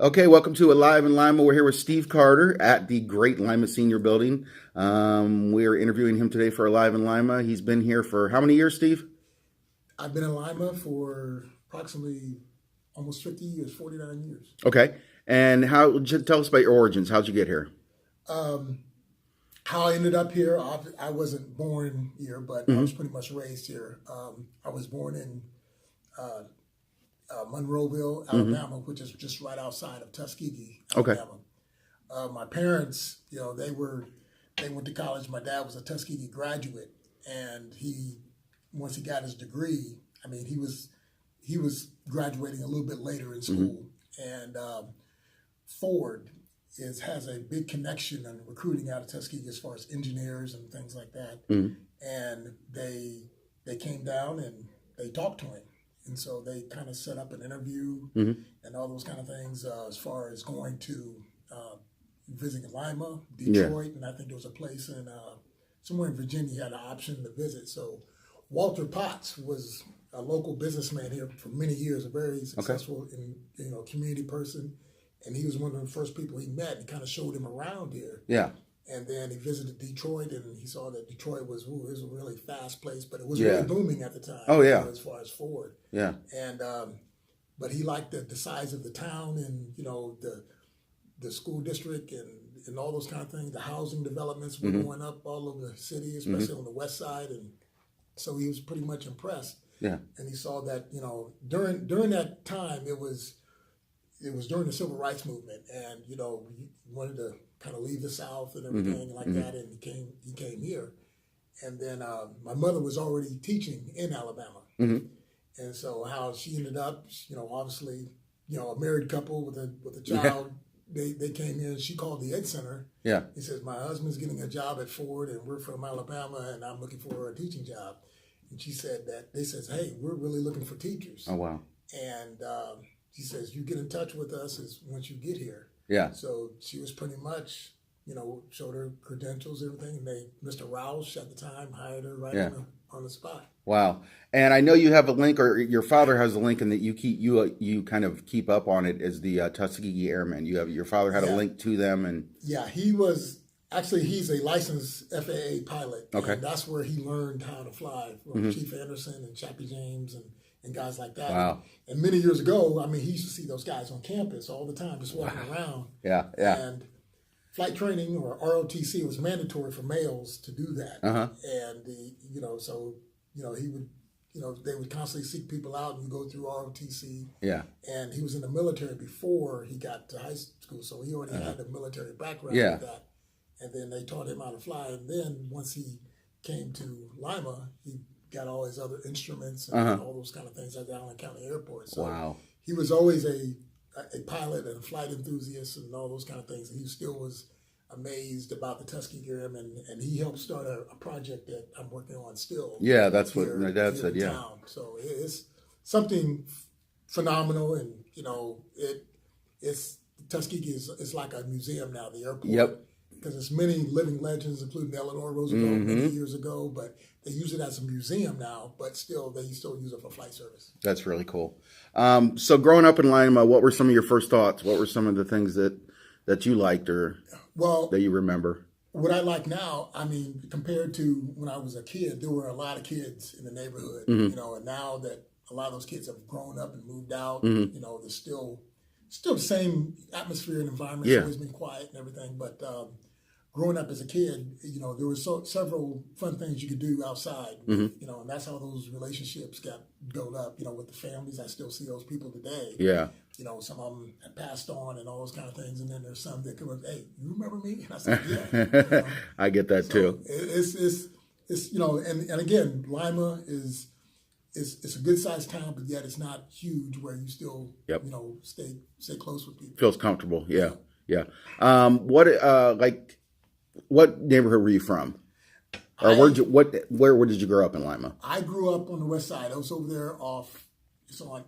Okay, welcome to Alive in Lima. We're here with Steve Carter at the Great Lima Senior Building. We are interviewing him today for Alive in Lima. He's been here for how many years, Steve? I've been in Lima for approximately almost 50 years, 49 years. Okay, and tell us about your origins. How'd you get here? Um, how I ended up here, I wasn't born here, but I was pretty much raised here. I was born in uh, Monroeville, Alabama, which is just right outside of Tuskegee, Okay. Alabama. My parents, they went to college. My dad was a Tuskegee graduate, and once he got his degree, I mean, he was graduating a little bit later in school, and Ford has a big connection and recruiting out of Tuskegee as far as engineers and things like that. And they came down and they talked to him, and so they kind of set up an interview and all those kind of things as far as going to visiting Lima, Detroit, and I think there was a place in somewhere in Virginia he had an option to visit. So Walter Potts was a local businessman here for many years, a very successful community person. And he was one of the first people he met. He kind of showed him around here. Yeah. And then he visited Detroit, and he saw that Detroit was a really fast place, but it was really booming at the time. Oh, yeah. As far as Ford. Yeah. And but he liked the size of the town, and the school district, and all those kind of things. The housing developments were going up all over the city, especially on the west side, and so he was pretty much impressed. Yeah. And he saw that during that time it was during the civil rights movement, and he wanted to kind of leave the South and everything like that, and he came here, and then my mother was already teaching in Alabama, and so how she ended up, obviously, a married couple with a child, they came here, and she called the Ed Center. Yeah. He says, my husband's getting a job at Ford, and we're from Alabama, and I'm looking for a teaching job, and she said that they says, hey, we're really looking for teachers. Oh, wow. And she says, you get in touch with us once you get here. Yeah. So she was pretty much, showed her credentials, everything. And Mr. Roush at the time hired her right on the spot. Wow. And I know you have a link, or your father has a link, and that you kind of keep up on it as the Tuskegee Airmen. Your father had a link to them, and he's a licensed FAA pilot. Okay. And that's where he learned how to fly from Chief Anderson and Chappie James and guys like that. Wow. And many years ago, I mean, he used to see those guys on campus all the time, just walking around. Yeah. And flight training, or ROTC, was mandatory for males to do that. And he would, they would constantly seek people out, and you go through ROTC. Yeah. And he was in the military before he got to high school, so he already had a military background with that. And then they taught him how to fly. And then once he came to Lima, he got all his other instruments and all those kind of things at the Allen County Airport. So he was always a pilot and a flight enthusiast and all those kind of things. And he still was amazed about the Tuskegee Airmen, and he helped start a project that I'm working on still. Yeah, that's what my dad said. Yeah. Town. So it's something phenomenal, and Tuskegee is like a museum now. The airport. Yep. Because there's many living legends, including Eleanor Roosevelt many years ago, but they use it as a museum now, but still, they still use it for flight service. That's really cool. So growing up in Lima, what were some of your first thoughts? What were some of the things that you liked or that you remember? What I like now, I mean, compared to when I was a kid, there were a lot of kids in the neighborhood, and now that a lot of those kids have grown up and moved out, there's still the same atmosphere and environment. It's always been quiet and everything, but growing up as a kid, there were several fun things you could do outside, and that's how those relationships got built up, with the families. I still see those people today. Yeah. Some of them had passed on and all those kind of things, and then there's some that come up, hey, you remember me? And I said, yeah. I get that too. It's and again, Lima is it's a good sized town, but yet it's not huge where you still stay close with people. Feels comfortable. Yeah. What neighborhood were you from? Or where did you grow up in Lima? I grew up on the west side. I was over there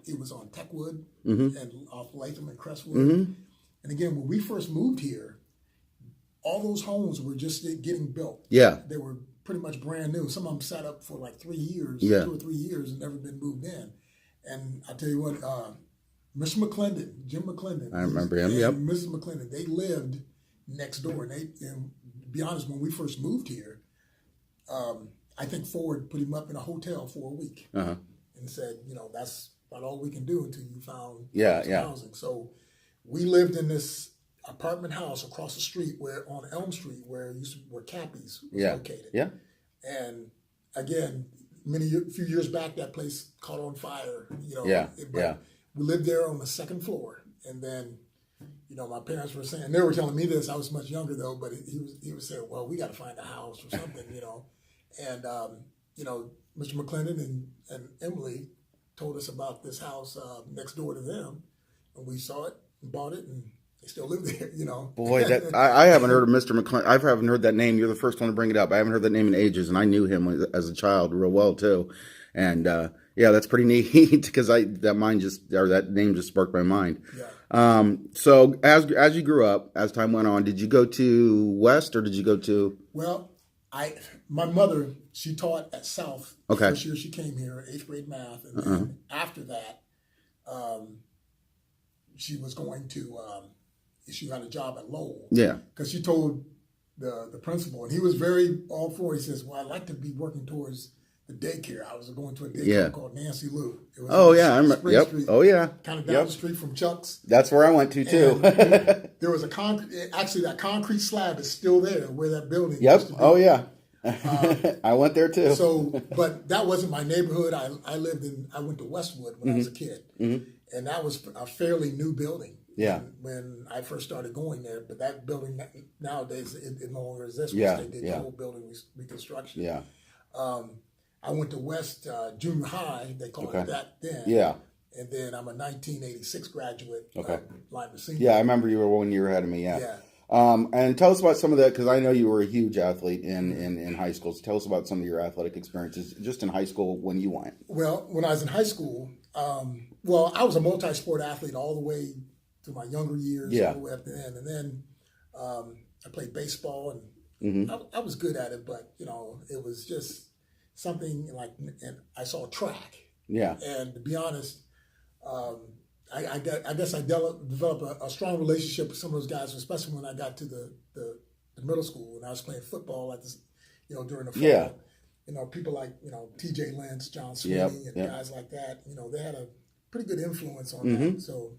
it was on Techwood and off Latham and Crestwood. And again, when we first moved here, all those homes were just getting built. Yeah. They were pretty much brand new. Some of them sat up for like 3 years, 2 or 3 years, and never been moved in. And I tell you what, Mr. McClendon, Jim McClendon. I remember him. And Yep. Mrs. McClendon, they lived next door. And to be honest, when we first moved here, I think Ford put him up in a hotel for a week Uh-huh. and said, that's about all we can do until you found Yeah, some yeah. housing. So we lived in this apartment house across the street on Elm Street where Cappy's was Yeah. located. Yeah. And again, few years back, that place caught on fire. Yeah, But yeah. we lived there on the second floor, and then, my parents were saying, they were telling me this. I was much younger though, but he was saying, well, we got to find a house or something, And Mr. McClendon and Emily told us about this house next door to them, and we saw it and bought it, and they still live there, Boy, I haven't heard of Mr. McClendon. I haven't heard that name. You're the first one to bring it up. I haven't heard that name in ages, and I knew him as a child real well too. And yeah, that's pretty neat because that name just sparked my mind. Yeah. So as you grew up, as time went on, did you go to West or did you go to? Well, my mother, she taught at South. Okay. The first year she came here, 8th grade math, and then after that, she was going to. She got a job at Lowell. Yeah. Because she told the principal, and he was very all for it. He says, "Well, I'd like to be working towards the daycare." I was going to a daycare called Nancy Lou. It was I remember. Yep. Street, Oh yeah. kind of down the street from Chuck's. That's where I went to too. There was a that concrete slab is still there where that building. Yep. Used to be. Oh yeah. I went there too. So, but that wasn't my neighborhood. I went to Westwood when I was a kid, and that was a fairly new building. Yeah. When I first started going there, but that building nowadays it no longer exists. Yeah, They did the whole building reconstruction. Yeah. I went to West Junior High. They called it that then. Yeah. And then I'm a 1986 graduate. Okay. Lima Senior. Yeah, I remember you were 1 year ahead of me. Yeah. Yeah. And tell us about some of that, because I know you were a huge athlete in high school. So tell us about some of your athletic experiences just in high school when you went. Well, when I was in high school, I was a multi-sport athlete all the way through my younger years, all the way up to the end. And then I played baseball, and I was good at it, but, it was just something like, and I saw track. Yeah. And to be honest, I guess I developed a strong relationship with some of those guys, especially when I got to the middle school and I was playing football at this, during the fall. Yeah. People like, T.J. Lentz, John Sweeney, and guys like that, they had a pretty good influence on that. So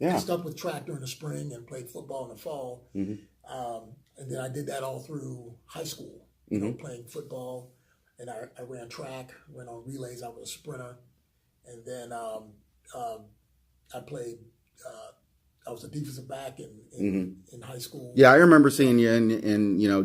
I stuck with track during the spring and played football in the fall. And then I did that all through high school, playing football. And I ran track, ran on relays. I was a sprinter. And then I played. I was a defensive back in high school. Yeah, I remember seeing you and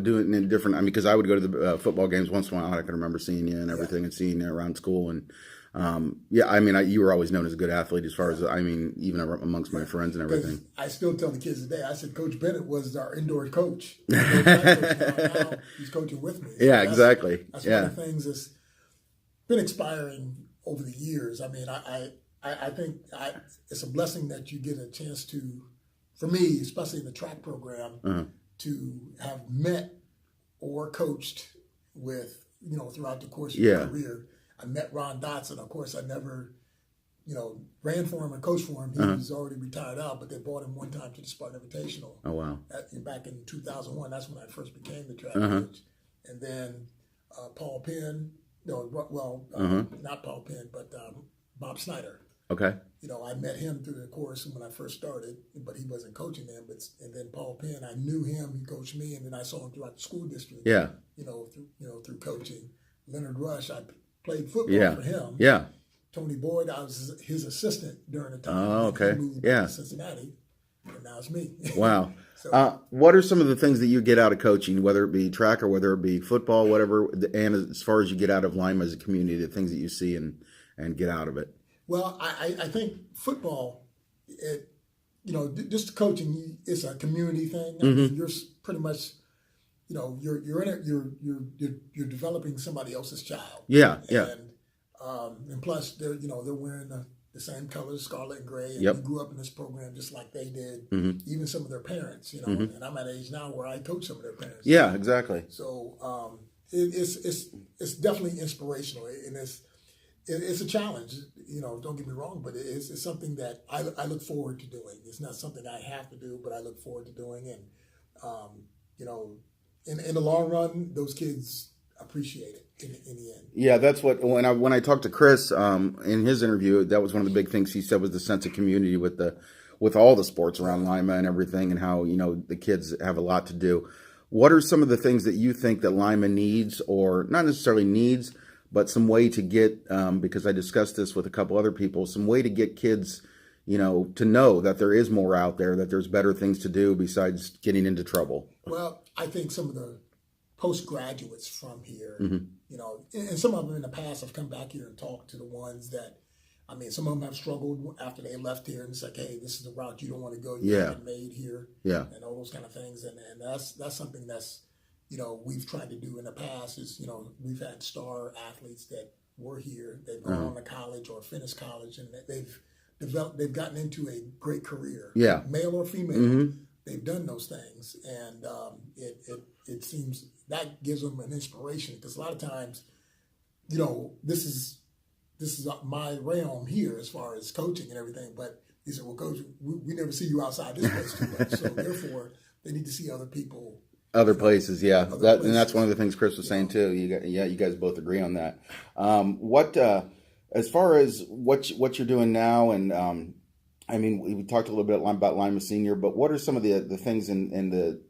doing it in different. I mean, because I would go to the football games once in a while. I can remember seeing you and everything, and seeing you around school. And I mean, you were always known as a good athlete, as far as even amongst my friends and everything. I still tell the kids today. I said Coach Bennett was our indoor coach. Now he's coaching with me. So yeah, exactly. That's one of the things that's been inspiring over the years. I mean, I think it's a blessing that you get a chance to, for me, especially in the track program, to have met or coached with, throughout the course of your career. I met Ron Dotson. Of course, I never, ran for him and coached for him. He was already retired out, but they brought him one time to the Spartan Invitational. Oh, wow. Back in 2001. That's when I first became the track coach. And then Paul Penn, not Paul Penn, but Bob Snyder. Okay. I met him through the course when I first started, but he wasn't coaching then. And then Paul Penn, I knew him. He coached me, and then I saw him throughout the school district. Yeah. Through coaching. Leonard Rush, I played football for him. Yeah. Tony Boyd, I was his assistant during the time. Oh, okay. He moved to Cincinnati, and now it's me. Wow. So, what are some of the things that you get out of coaching, whether it be track or whether it be football, whatever, and as far as you get out of Lima as a community, the things that you see and get out of it? Well, I think football, just coaching is a community thing. I mean, you're pretty much, you're in it. You're developing somebody else's child. Yeah, And plus, they're wearing the same colors, scarlet and gray, and we grew up in this program just like they did. Even some of their parents, And I'm at an age now where I coach some of their parents. Yeah, exactly. So it's definitely inspirational, and it's a challenge. Don't get me wrong, but it's something that I look forward to doing. It's not something I have to do, but I look forward to doing. And you know, in the long run, those kids appreciate it in the end. Yeah, that's what when I talked to Chris in his interview, that was one of the big things he said was the sense of community with all the sports around Lima and everything, and how the kids have a lot to do. What are some of the things that you think that Lima needs, or not necessarily needs, but some way to get, because I discussed this with a couple other people, some way to get kids, to know that there is more out there, that there's better things to do besides getting into trouble? Well, I think some of the postgraduates from here, Mm-hmm. and some of them in the past have come back here and talked to the ones that, some of them have struggled after they left here, and it's like, hey, this is the route you don't want to go. You haven't made here, and all those kind of things, and that's something that's, we've tried to do in the past. Is we've had star athletes that were here, they've gone on to college or finished college, and they've gotten into a great career, male or female. Mm-hmm. They've done those things, and it seems that gives them an inspiration, because a lot of times, this is my realm here as far as coaching and everything. But he said, well, Coach, we never see you outside this place too much. So therefore, they need to see other people. Other places, yeah. And that's one of the things Chris was saying too. You guys both agree on that. As far as what you're doing now, and we talked a little bit about Lima Senior, but what are some of the things in the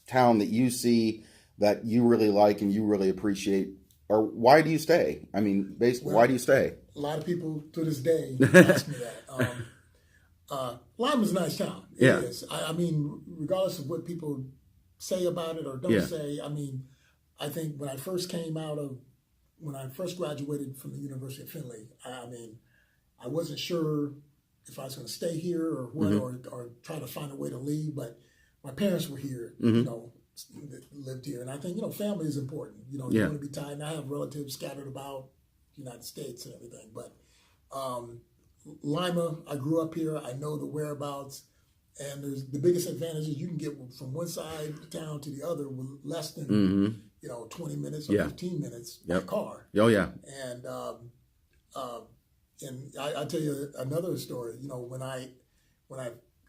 town that you see that you really like and you really appreciate? Or why do you stay? Why do you stay? A lot of people to this day ask me that. Lima's a nice town. It is. Regardless of what people say about it or don't say, I think when I first graduated from the University of Findlay, I wasn't sure if I was going to stay here or what, or try to find a way to leave. But my parents were here, lived here, and I think family is important. You want to be tied. And I have relatives scattered about the United States and everything. But Lima, I grew up here. I know the whereabouts, and there's the biggest advantage is you can get from one side of town to the other with less than 20 minutes or 15 minutes by car. Oh yeah. And I tell you another story. When I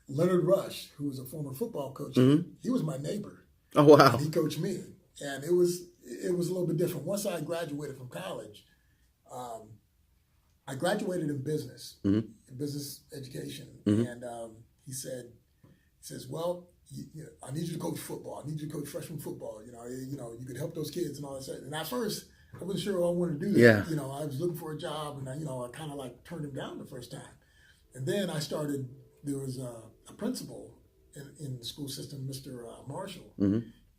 Leonard Rush, who was a former football coach, he was my neighbor. Oh wow! And he coached me, and it was a little bit different. Once I graduated from college, I graduated in business, business education, and he says, well, I need you to coach football. I need you to coach freshman football. You could help those kids and all that stuff. And at first, I wasn't sure I wanted to do that. Yeah. I was looking for a job, and I kind of like turned him down the first time. And then there was a principal in the school system, Mr. Marshall.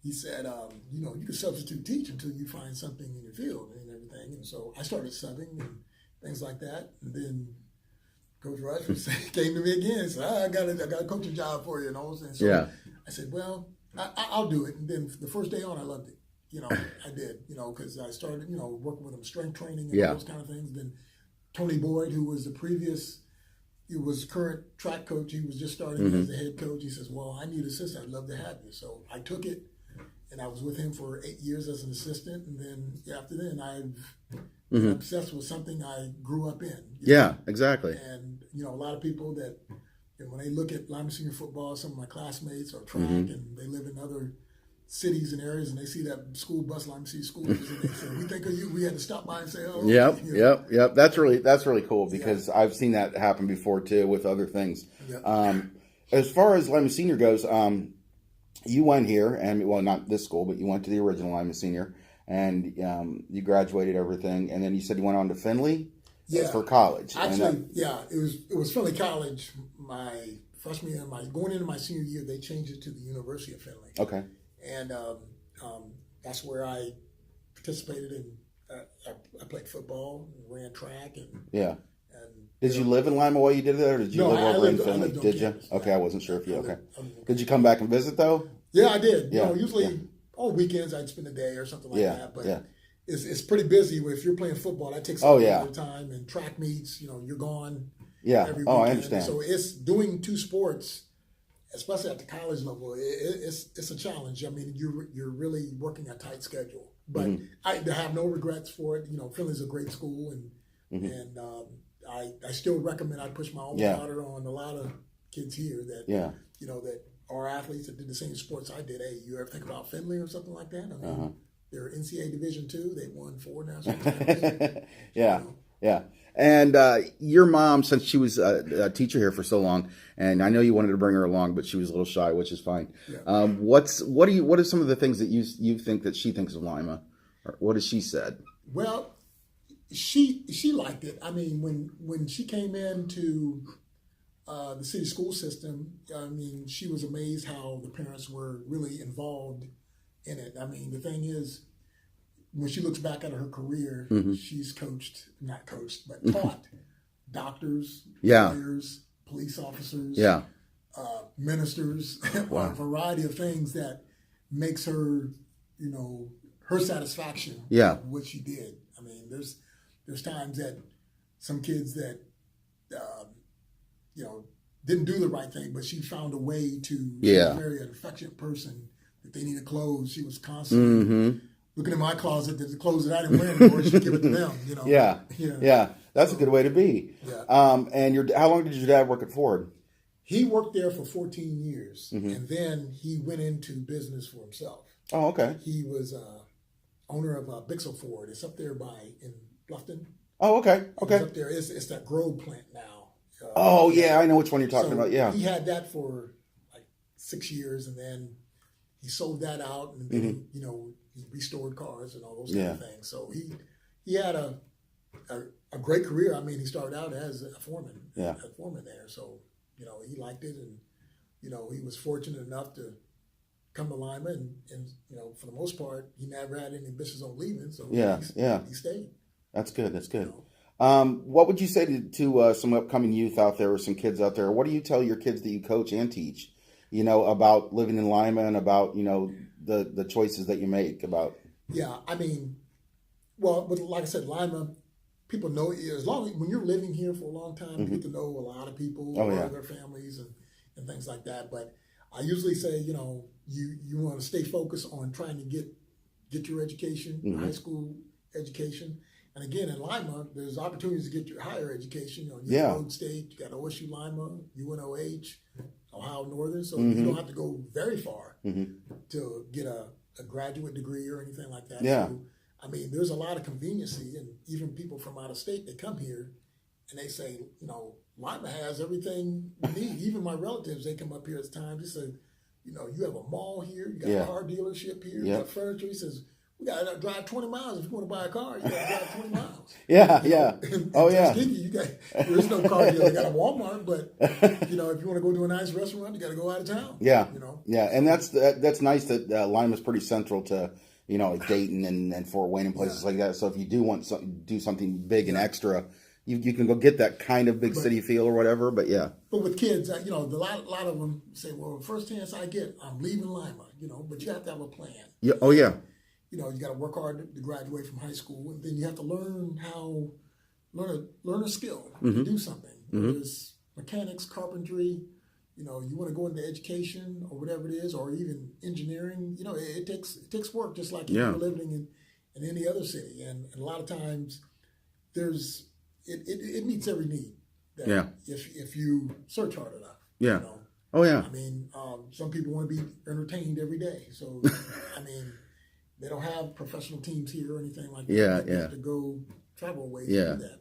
He said, you can substitute teach until you find something in your field and everything. And so I started subbing and things like that. And then Coach Rush came to me again and said, I got a coaching job for you and all those things. So I said, well, I'll do it. And then the first day on, I loved it. I did, because I started, working with him, strength training and those kind of things. Then Tony Boyd, who was he was current track coach. He was just starting as the head coach. He says, well, I need an assistant. I'd love to have you. So I took it, and I was with him for 8 years as an assistant. And then after then, I've been obsessed with something I grew up in. Exactly. And, a lot of people that, when they look at Lima Senior football, some of my classmates are track, and they live in other cities and areas, and they see that school bus, Lima City Schools, and they say, we think of you. We had to stop by and say, oh. Yep. That's really cool, because I've seen that happen before too with other things. As far as Lima Senior goes, you went here, and not this school, but you went to the original Lima Senior, and you graduated everything, and then you said you went on to Findlay for college. Actually, it was Findlay College. My freshman year, going into my senior year, they changed it to the University of Findlay. Okay. And that's where I participated in. I played football, ran track, and Did you live in Lima while you did that, or did you live over in Findlay? Did you? Okay, I wasn't sure if you. Okay. Did you come back and visit though? Yeah, I did. Usually on weekends I'd spend a day or something like that. But it's pretty busy. If you're playing football, that takes a lot of time. And track meets, you're gone. Yeah. Every weekend. I understand. So it's doing two sports, especially at the college level. It's a challenge. You're really working a tight schedule. But I have no regrets for it. Findlay's a great school, and And I still recommend. I push my alma mater on a lot of kids here that that are athletes that did the same sports I did. Hey, you ever think about Finley or something like that? I mean, they're NCAA Division II. They won 4 national championships. Yeah. And your mom, since she was a teacher here for so long, and I know you wanted to bring her along, but she was a little shy, which is fine. Yeah. What are some of the things that you think that she thinks of Lima, or what has she said? Well, she liked it. I mean, when she came into the city school system, I mean, she was amazed how the parents were really involved in it. I mean, the thing is, when she looks back at her career, she's not coached, but taught doctors, lawyers, police officers, ministers, a variety of things that makes her, her satisfaction of what she did. I mean, there's times that some kids that, didn't do the right thing, but she found a way to be a very affectionate person. If they needed clothes, she was constantly looking in my closet, the clothes that I didn't wear anymore, she'd give it to them, Yeah. That's a good way to be. Yeah. And how long did your dad work at Ford? He worked there for 14 years, and then he went into business for himself. Oh, okay. He was owner of Bixel Ford. It's up there in Bluffton. Oh, okay. It's up there. It's that Grove plant now. I know which one you're talking about. Yeah. He had that for like 6 years, and then he sold that out, and then he restored cars and all those kind of things. So he had a great career. I mean, he started out as a foreman, there. So he liked it, and he was fortunate enough to come to Lima, and for the most part, he never had any ambitions on leaving. So he stayed. That's good. That's good. What would you say to some upcoming youth out there or some kids out there? What do you tell your kids that you coach and teach, about living in Lima and about, the choices that you make about? Yeah, I mean, well, but like I said, Lima, people know when you're living here for a long time, you get to know a lot of people, their families and things like that. But I usually say, you want to stay focused on trying to get your education, high school education. And again, in Lima, there's opportunities to get your higher education. You got Road State, you got OSU Lima, UNOH, Ohio Northern. So you don't have to go very far to get a graduate degree or anything like that. Yeah. So, I mean, there's a lot of conveniency, and even people from out of state, they come here and they say, Lima has everything we need. Even my relatives, they come up here at times. They say, you have a mall here, you got a car dealership here, you got furniture. He says, we got to drive 20 miles. If you want to buy a car, you got to drive 20 miles. There's no car dealer. You got a Walmart, but, if you want to go to a nice restaurant, you got to go out of town. Yeah. And that's nice that Lima's pretty central to, like Dayton and Fort Wayne and places like that. So if you do want to do something big and extra, you can go get that kind of big city feel or whatever. But But with kids, a lot of them say, well, the first chance I get, I'm leaving Lima, but you have to have a plan. Yeah. Oh, yeah. You got to work hard to graduate from high school, and then you have to learn a skill to do something. Whether it's mechanics, carpentry, you want to go into education or whatever it is, or even engineering. It takes work, just like if you're living in any other city. And a lot of times, it meets every need. If you search hard enough. Yeah. Oh yeah. I mean, some people want to be entertained every day, so I mean. They don't have professional teams here or anything like that. They have to go travel away to do that.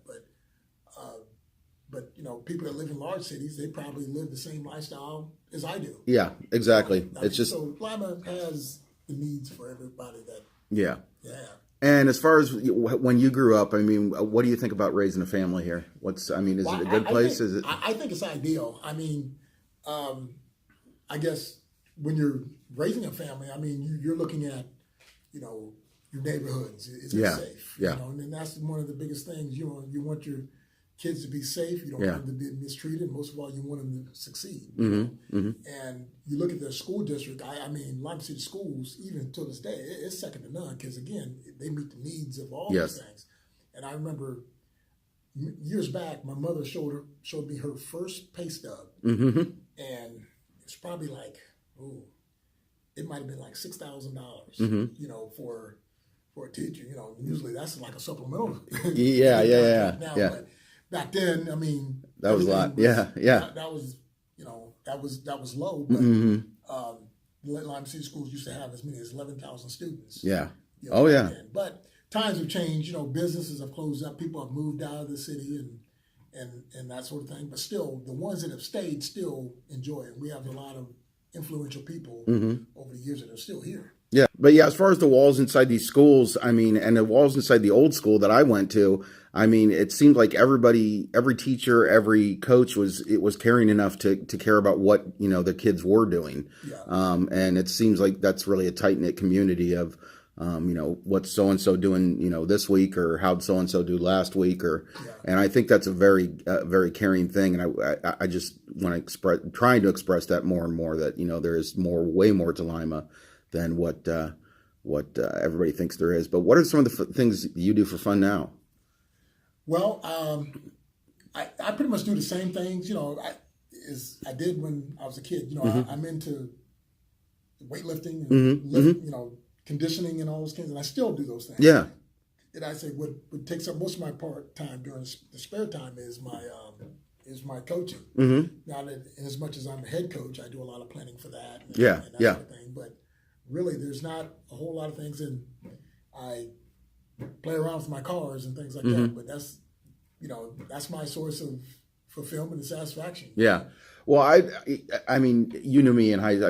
But people that live in large cities, they probably live the same lifestyle as I do. Yeah, exactly. So Lima has the needs for everybody that. Yeah. And as far as when you grew up, I mean, what do you think about raising a family here? Is it a good place? I think it's ideal. I mean, I guess when you're raising a family, I mean, you're looking at your neighborhoods. Is it safe? Yeah. And that's one of the biggest things. You want your kids to be safe. You don't want them to be mistreated. Most of all, you want them to succeed. And you look at their school district. I mean, Lima City schools, even to this day, it's second to none because, again, they meet the needs of all these things. And I remember years back, my mother showed me her first pay stub. And it's probably like, it might have been like $6,000, for for a teacher. Usually that's like a supplemental. Yeah. Now, Yeah. but back then, I mean, That was a lot. everything Yeah. That was that was low, but Lima City schools used to have as many as 11,000 students. Yeah. Oh, yeah. Then. But times have changed. Businesses have closed up. People have moved out of the city and that sort of thing. But still, the ones that have stayed still enjoy it. We have a lot of influential people over the years that are still here. Yeah. But yeah, as far as the walls inside these schools, I mean, and the walls inside the old school that I went to, I mean, it seemed like everybody, every teacher, every coach was caring enough to care about what, the kids were doing. Yeah. And it seems like that's really a tight knit community of, what's so-and-so doing, this week, or how'd so-and-so do last week, and I think that's a very, very caring thing. And I just want to trying to express that more and more, that, there is way more to Lima than what everybody thinks there is. But what are some of the things you do for fun now? Well, I pretty much do the same things, I did when I was a kid. I'm into weightlifting and conditioning and all those things, and I still do those things. Yeah. And I say what takes up most of my part time during the spare time is my coaching. Now that, and as much as I'm a head coach, I do a lot of planning for that. And that sort of thing. But really, there's not a whole lot of things, and I play around with my cars and things like that. But that's my source of fulfillment and satisfaction. Yeah. Well, I mean, you knew me in kind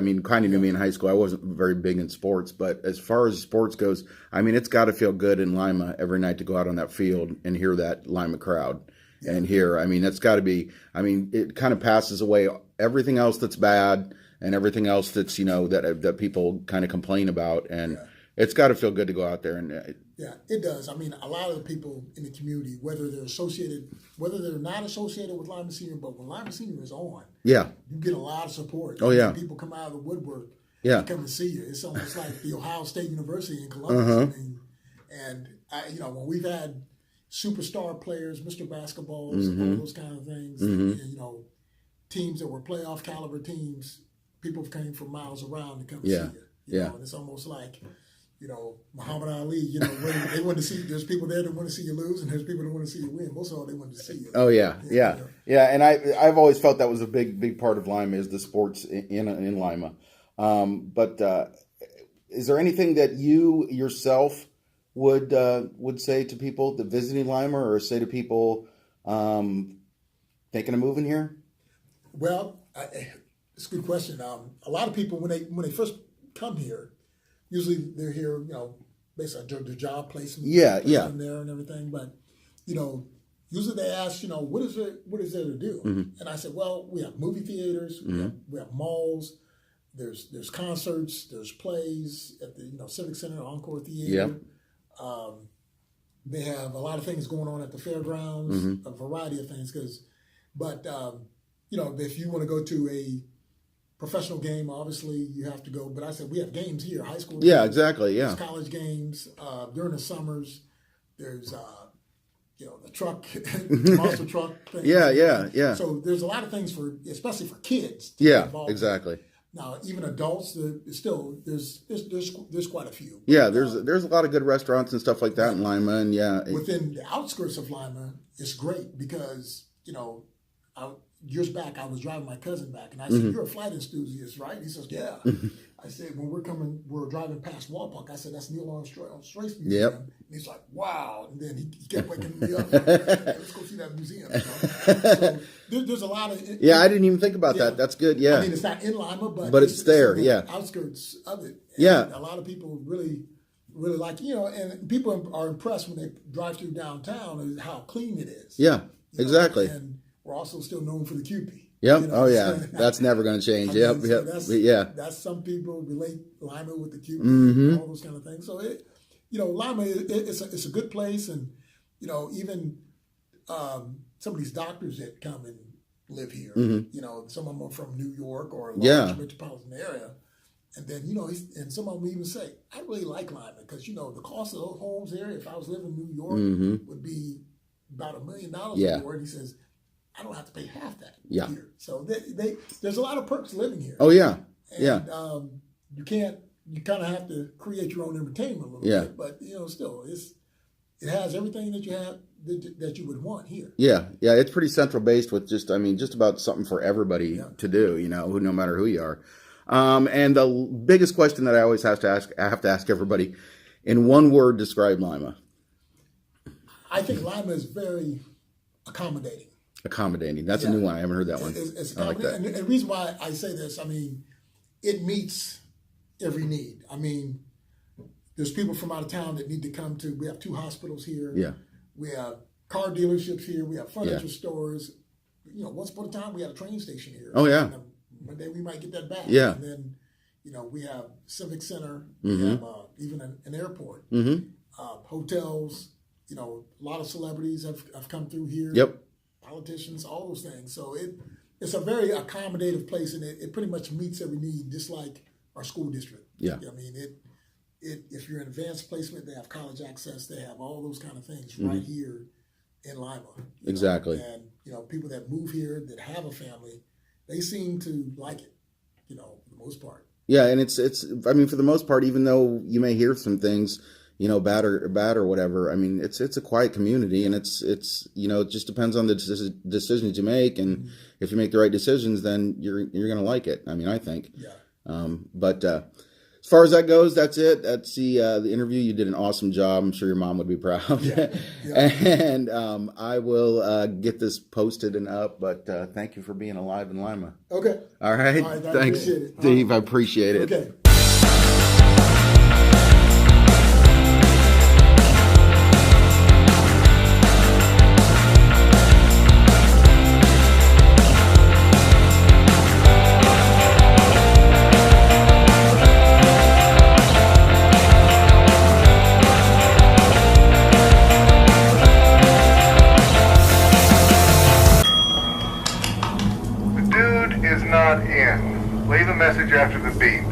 of knew me in high school. I wasn't very big in sports, but as far as sports goes, I mean, it's got to feel good in Lima every night to go out on that field and hear that Lima crowd. Yeah. And hear, I mean, it's got to be, I mean, it kind of passes away everything else that's bad and everything else that's, that people kind of complain about. And it's got to feel good to go out there. And yeah, it does. I mean, a lot of the people in the community, whether they're not associated with Lima Senior, but when Lima Senior is on, you get a lot of support. Oh, yeah. People come out of the woodwork to come and see you. It's almost like the Ohio State University in Columbus. I mean, and when we've had superstar players, Mr. Basketballs, all those kind of things, and, teams that were playoff caliber teams, people came from miles around to come see you. And it's almost like, Muhammad Ali, they want to see, there's people there that want to see you lose, and there's people that want to see you win. Most of all, they want to see you. Oh, yeah. And I've always felt that was a big part of Lima, is the sports in Lima. But is there anything that you yourself would say to people that visiting Lima, or say to people thinking of moving here? Well, it's a good question. A lot of people, when they first come here, usually they're here, based on their job placement, from there and everything. But usually they ask, what is there to do? And I said, well, we have movie theaters, we have malls, there's concerts, there's plays at the Civic Center, Encore Theater. They have a lot of things going on at the fairgrounds, a variety of things. But if you want to go to a professional game, obviously you have to go. But I said we have games here, high school. Yeah, games, exactly. Yeah, there's college games during the summers. There's the truck, monster truck thing. Yeah. So there's a lot of things especially for kids. Yeah, exactly. Now, even adults, there's quite a few. Yeah, there's a lot of good restaurants and stuff like that in Lima, and within the outskirts of Lima, it's great because years back I was driving my cousin back, and I said, "You're a flight enthusiast, right?" He says, "Yeah." I said, "When we're driving past Walpark," I said, "That's Neil Armstrong Strace Museum." And he's like, "Wow!" And then he kept waking me up. Like, hey, let's go see that museum. So there's a lot of I didn't even think about that. That's good. Yeah, I mean, it's not in Lima, but it's there. The outskirts of it. And a lot of people really like and people are impressed when they drive through downtown and how clean it is. Yeah, exactly. And we're also still known for the Kewpie. Yep. Oh yeah, that's never going to change. That's some people relate Lima with the Kewpie, all those kind of things. So Lima, it's a good place, and even some of these doctors that come and live here. Some of them are from New York or a large metropolitan area, and then and some of them even say, "I really like Lima because the cost of those homes there, if I was living in New York, would be about $1 million or more." And he says, I don't have to pay half that here. So there's a lot of perks living here. Oh, yeah. And you can't you kind of have to create your own entertainment a little Yeah. bit. But still, it has everything that you have that you would want here. Yeah, yeah, it's pretty central based with just about something for everybody to do, no matter who you are. And the biggest question that I always have to ask everybody, in one word, describe Lima. I think Lima is very accommodating. Accommodating. That's a new one. I haven't heard that one. It's I like that. And the reason why I say this, it meets every need. There's people from out of town that need to come to. We have 2 hospitals here. Yeah. We have car dealerships here. We have furniture stores. Once upon a time we had a train station here. Oh yeah. And one day we might get that back. Yeah. And then, we have Civic Center. Mm-hmm. We have even an airport. Mm-hmm. Hotels. A lot of celebrities have come through here. Yep. Politicians, all those things. So it's a very accommodative place, and it pretty much meets every need, just like our school district. Yeah. If you're in advanced placement, they have college access. They have all those kind of things right here in Lima. Exactly. And people that move here that have a family, they seem to like it. For the most part. Yeah, and it's for the most part, even though you may hear some things, bad or whatever. It's a quiet community, and it's it just depends on the decisions you make, and if you make the right decisions, then you're gonna like it. I think. Yeah. But as far as that goes, that's it. That's the interview. You did an awesome job. I'm sure your mom would be proud. Yeah. And I will get this posted and up. But thank you for being alive in Lima. Okay. All right. All right, Thanks, appreciate it. Steve. I appreciate it. Okay. The dude is not in. Leave a message after the beep.